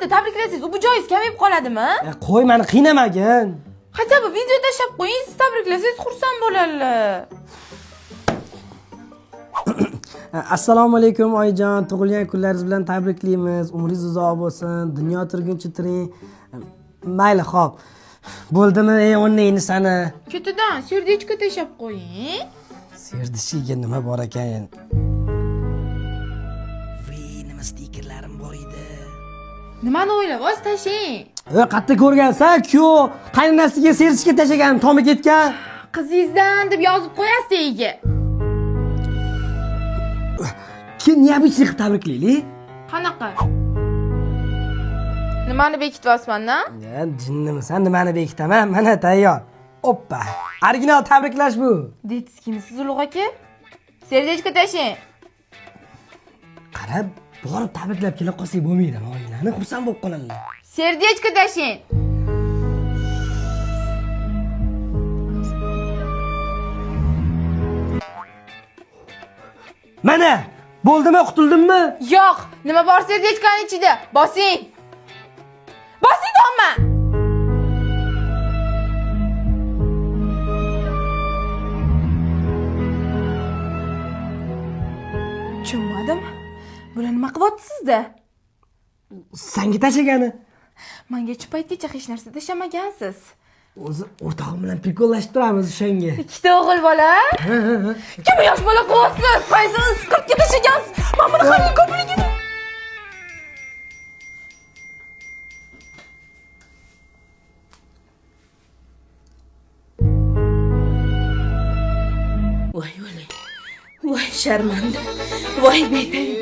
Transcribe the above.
albatta tabriklasangiz, bu joyingiz kamayib qoladimi? Qo'y, meni qiynamagin. Hatto bu video tashlab qo'ying, siz tabriklasangiz xursand bo'ladilar. Assalomu alaykum oyijon, tug'ilgan kunlaringiz bilan tabriklaymiz. Umringiz uzoq bo'lsin, dunyo turguncha turing. Mayli, xo'p. Bo'ldimi, o'rningni sani? Ketidan serdechka tashlab qo'ying. Serdishiga nima bor ekan? Nima stikerlarim bor edi. Nimani o'ylab olsiz tashing? Qatta ko'rgansan, kuyov qaynonasiga serdishga tashagan, tomi ketgan. Qizingizdan deb yozib qo'yasiz tagiga. Kim neobычный qilib tabriklaylik? Qanaqa? Nimani bekityapsizman-da? Jinnimisan, nimani bekitaman? Mana tayyor. Oppa. Original tabriklash bu. Deysiz kimsiz Ulug' aka? Serdechka tashing. Qarab, borib tabriklab kela qolsak bo'lmaydimi? Oilani xursand bo'lib qoladilar. Serdechka tashing. Mana, bo'ldimi, qutuldimmi? Yo'q, nima bor serdechkaning ichida? Bosing. Bosing domma. Tushunmadim. Bular nima qilyapsiz-da? Senga tashagani. Menga shu paytgacha hech narsa tashamagansiz. O'zi o'rtog'im bilan prikollashib turamiz o'shanga. Ikkita o'g'il bola? Kim yosh bola qilyapsiz? Qaysi isqirtga tashagansiz? Men buni qanday ko'pligini. Voy, sharmanda. Voy, betay.